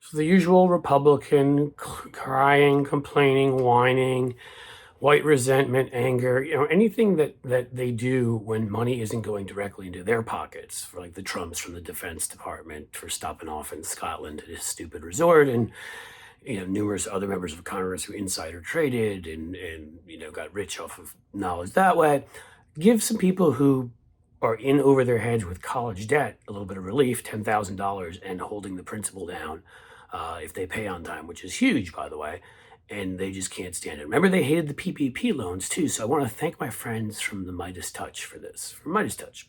So the usual Republican crying, complaining, whining, white resentment, anger, anything that they do when money isn't going directly into their pockets, for like the Trumps from the Defense Department for stopping off in Scotland at his stupid resort, and numerous other members of Congress who insider traded and got rich off of knowledge that way. Give some people who are in over their heads with college debt a little bit of relief, $10,000, and holding the principal down if they pay on time, which is huge, by the way, and they just can't stand it. Remember, they hated the PPP loans too, so I want to thank my friends from the Meidastouch for this. From Meidastouch,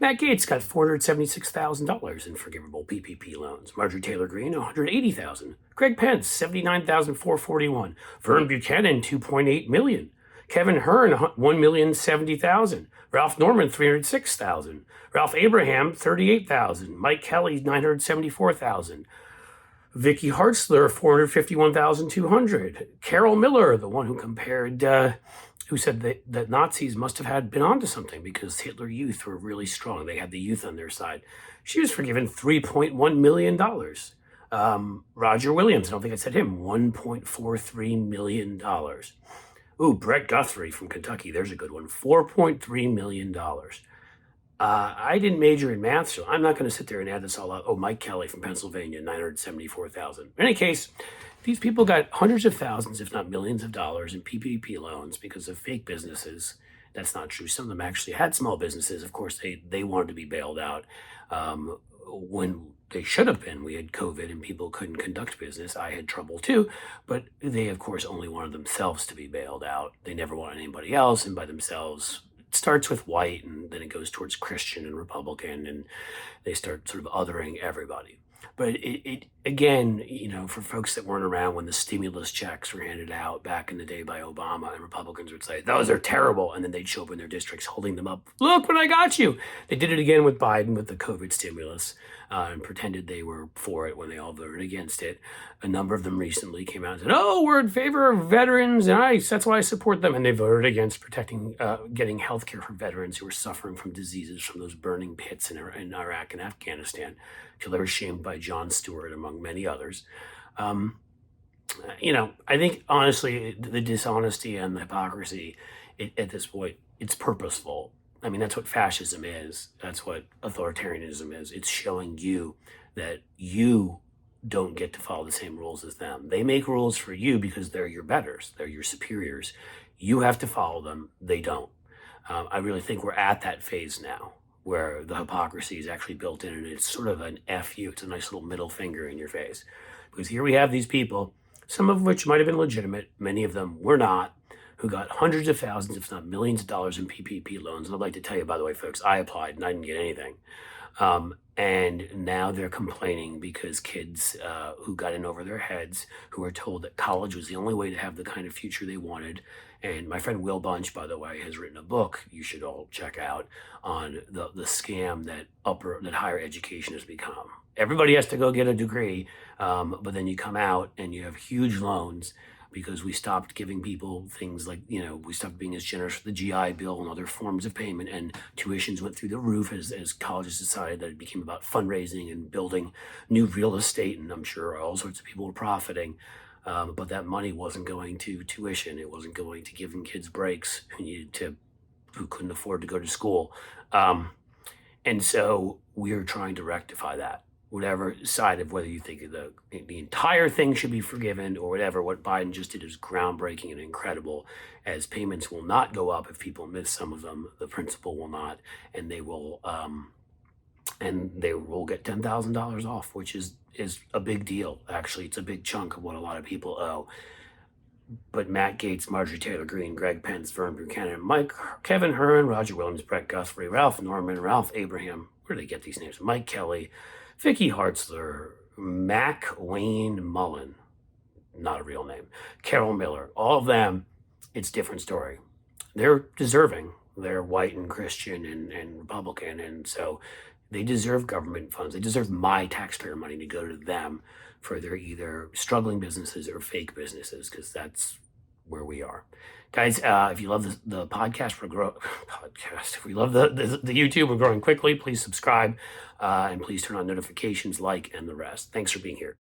Matt Gaetz got $476,000 in forgivable PPP loans. Marjorie Taylor Greene, $180,000. Greg Pence, $79,441. Vern Buchanan, $2.8 million. Kevin Hern, $1,070,000. Ralph Norman, $306,000. Ralph Abraham, $38,000. Mike Kelly, $974,000. Vicki Hartzler, $451,200. Carol Miller, the one who compared, who said that Nazis must have been onto something because Hitler Youth were really strong. They had the youth on their side. She was forgiven $3.1 million. Roger Williams, I don't think I said him, $1.43 million. Ooh, Brett Guthrie from Kentucky, there's a good one, $4.3 million. I didn't major in math, so I'm not going to sit there and add this all up. Oh, Mike Kelly from Pennsylvania, $974,000. In any case, these people got hundreds of thousands, if not millions of dollars in PPP loans because of fake businesses. That's not true. Some of them actually had small businesses. Of course, they wanted to be bailed out when they should have been. We had COVID and people couldn't conduct business. I had trouble too, but they, of course, only wanted themselves to be bailed out. They never wanted anybody else, and by themselves, it starts with white and then it goes towards Christian and Republican, and they start sort of othering everybody. But it again, for folks that weren't around when the stimulus checks were handed out back in the day by Obama, and Republicans would say, those are terrible. And then they'd show up in their districts holding them up. Look what I got you. They did it again with Biden with the COVID stimulus and pretended they were for it when they all voted against it. A number of them recently came out and said, oh, we're in favor of veterans, and that's why I support them. And they voted against protecting, getting health care for veterans who were suffering from diseases from those burning pits in Iraq and Afghanistan, till they were shamed by Jon Stewart, among many others. I think, honestly, the dishonesty and the hypocrisy at this point, it's purposeful. I mean, that's what fascism is. That's what authoritarianism is. It's showing you that you don't get to follow the same rules as them. They make rules for you because they're your betters. They're your superiors. You have to follow them. They don't. I really think we're at that phase now where the hypocrisy is actually built in, and it's sort of an F you. It's a nice little middle finger in your face. Because here we have these people, some of which might have been legitimate, many of them were not, who got hundreds of thousands, if not millions of dollars in PPP loans. And I'd like to tell you, by the way, folks, I applied and I didn't get anything. And now they're complaining because kids who got in over their heads, who were told that college was the only way to have the kind of future they wanted. And my friend Will Bunch, by the way, has written a book you should all check out on the scam that higher education has become. Everybody has to go get a degree, but then you come out and you have huge loans because we stopped giving people things like, we stopped being as generous with the GI Bill and other forms of payment, and tuitions went through the roof as colleges decided that it became about fundraising and building new real estate, and I'm sure all sorts of people were profiting. But that money wasn't going to tuition. It wasn't going to giving kids breaks who couldn't afford to go to school. And so we're trying to rectify that. Whatever side of whether you think the entire thing should be forgiven or whatever, what Biden just did is groundbreaking and incredible, as payments will not go up if people miss some of them. The principal will not, and they will get $10,000 off, which is a big deal. Actually, it's a big chunk of what a lot of people owe. But Matt Gaetz, Marjorie Taylor Greene, Greg Pence, Vern Buchanan, Kevin Hern, Roger Williams, Brett Guthrie, Ralph Norman, Ralph Abraham, where do they get these names? Mike Kelly, Vicki Hartzler, Wayne Mullen, not a real name, Carol Miller, all of them, it's a different story. They're deserving. They're white and Christian and Republican, and so they deserve government funds. They deserve my taxpayer money to go to them for their either struggling businesses or fake businesses, because that's where we are. Guys, if you love the podcast, if we love the YouTube, we're growing quickly. Please subscribe and please turn on notifications, like, and the rest. Thanks for being here.